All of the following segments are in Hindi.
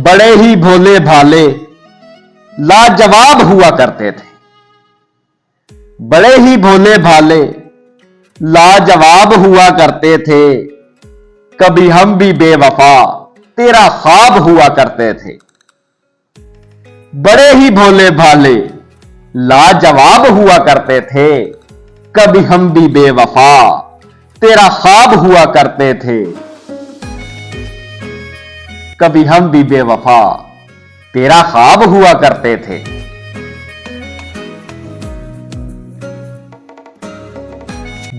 बड़े ही भोले भाले लाजवाब हुआ करते थे। बड़े ही भोले भाले लाजवाब हुआ करते थे। कभी हम भी बेवफा तेरा ख्वाब हुआ करते थे। बड़े ही भोले भाले लाजवाब हुआ करते थे। कभी हम भी बेवफा तेरा ख्वाब हुआ करते थे। कभी हम भी बेवफा तेरा ख्वाब हुआ करते थे।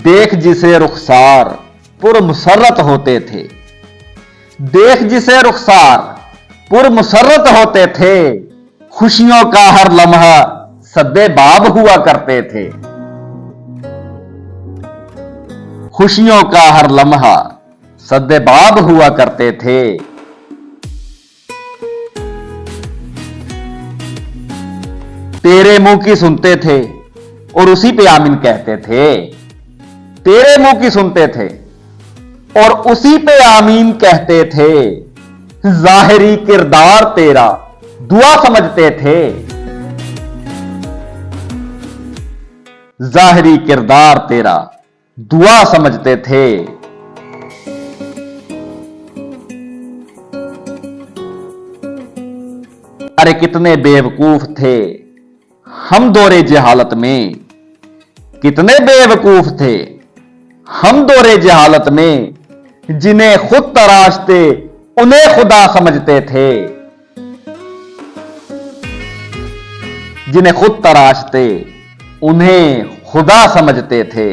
देख जिसे रुखसार पुरमुसर्रत होते थे। देख जिसे रुखसार पुरमुसर्रत होते थे। खुशियों का हर लम्हा सद्देबाब हुआ करते थे। खुशियों का हर लम्हा सद्देबाब हुआ करते थे। तेरे मुंह की सुनते थे और उसी पे आमीन कहते थे। तेरे मुंह की सुनते थे और उसी पे आमीन कहते थे। जाहिरी किरदार तेरा दुआ समझते थे। जाहिरी किरदार तेरा दुआ समझते थे। अरे कितने बेवकूफ थे हम दौरे जहालत में। कितने बेवकूफ थे हम दौरे जहालत में। जिन्हें खुद तराशते उन्हें खुदा समझते थे। जिन्हें खुद तराशते उन्हें खुदा समझते थे।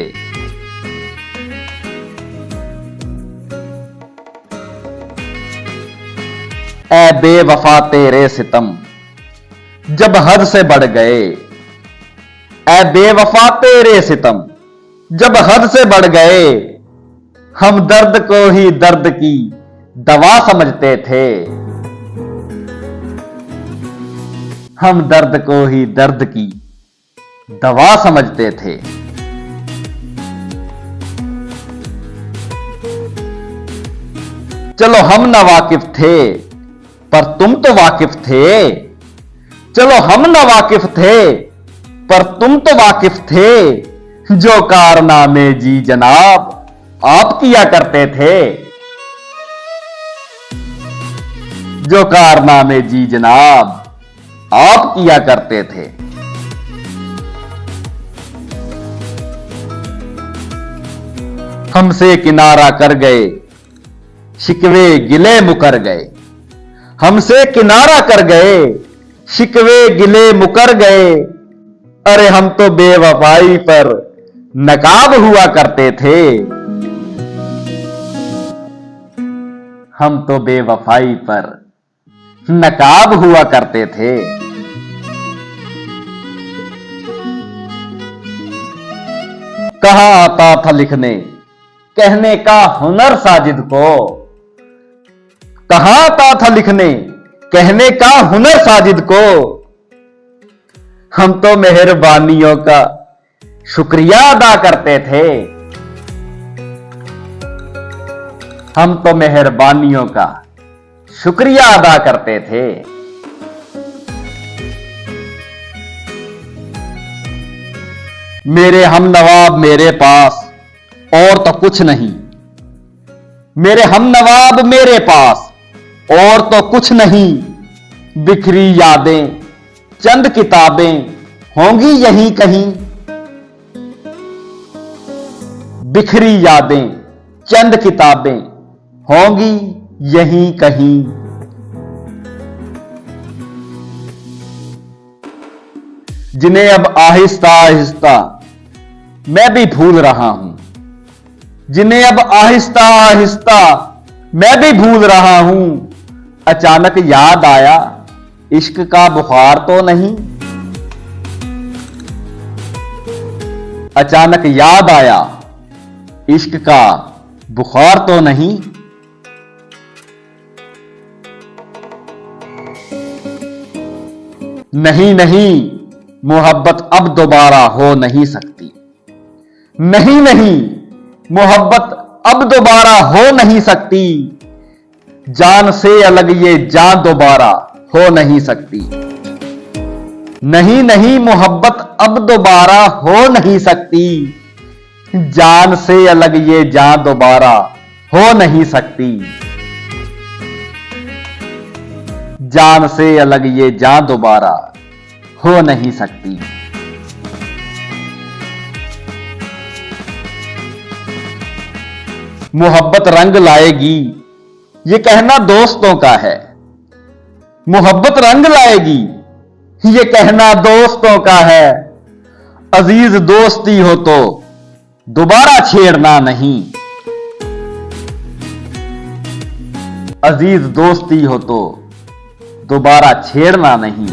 ऐ बेवफा तेरे सितम जब हद से बढ़ गए। ऐ बेवफा तेरे सितम जब हद से बढ़ गए। हम दर्द को ही दर्द की दवा समझते थे। हम दर्द को ही दर्द की दवा समझते थे। चलो हम ना वाकिफ थे पर तुम तो वाकिफ थे। चलो हम ना वाकिफ थे पर तुम तो वाकिफ थे। जो कारनामे जी जनाब आप किया करते थे। जो कारनामे जी जनाब आप किया करते थे। हमसे किनारा कर गए शिकवे गिले मुकर गए। हमसे किनारा कर गए शिकवे गिले मुकर गए। अरे हम तो बेवफाई पर नकाब हुआ करते थे। हम तो बेवफाई पर नकाब हुआ करते थे। कहां आता था लिखने कहने का हुनर साजिद को। कहां आता था लिखने कहने का हुनर साजिद को। हम तो मेहरबानियों का शुक्रिया अदा करते थे। हम तो मेहरबानियों का शुक्रिया अदा करते थे। मेरे हम नवाब मेरे पास और तो कुछ नहीं। मेरे हम नवाब मेरे पास और तो कुछ नहीं। बिखरी यादें चंद किताबें होंगी यहीं कहीं। बिखरी यादें चंद किताबें होंगी यहीं कहीं। जिन्हें अब आहिस्ता आहिस्ता मैं भी भूल रहा हूं। जिन्हें अब आहिस्ता आहिस्ता मैं भी भूल रहा हूं। अचानक याद आया इश्क का बुखार तो नहीं। अचानक याद आया इश्क का बुखार तो नहीं। नहीं नहीं मोहब्बत अब दोबारा हो नहीं सकती। नहीं नहीं मोहब्बत अब दोबारा हो नहीं सकती। जान से अलग ये जान दोबारा हो नहीं सकती। नहीं नहीं मोहब्बत अब दोबारा हो नहीं सकती। जान से अलग ये जान दोबारा हो नहीं सकती। जान से अलग ये जान दोबारा हो नहीं सकती। मोहब्बत रंग लाएगी ये कहना दोस्तों का है। मोहब्बत रंग लाएगी ये कहना दोस्तों का है। अजीज दोस्ती हो तो दोबारा छेड़ना नहीं। अजीज दोस्ती हो तो दोबारा छेड़ना नहीं।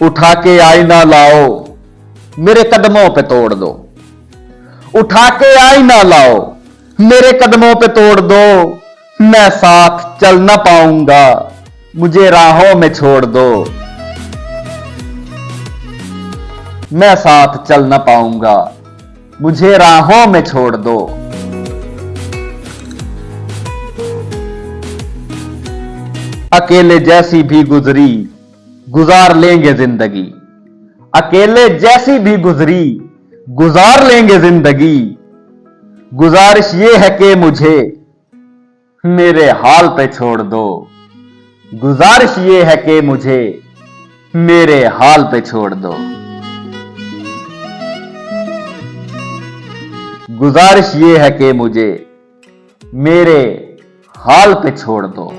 उठा के आईना लाओ मेरे कदमों पे तोड़ दो। उठा के आईना लाओ मेरे कदमों पे तोड़ दो। मैं साथ चल ना पाऊंगा मुझे राहों में छोड़ दो। मैं साथ चल ना पाऊंगा मुझे राहों में छोड़ दो। अकेले जैसी भी गुजरी गुजार लेंगे जिंदगी। अकेले जैसी भी गुजरी गुजार लेंगे जिंदगी। गुजारिश ये है कि मुझे मेरे हाल पे छोड़ दो। गुजारिश ये है कि मुझे मेरे हाल पे छोड़ दो। गुजारिश ये है कि मुझे मेरे हाल पे छोड़ दो।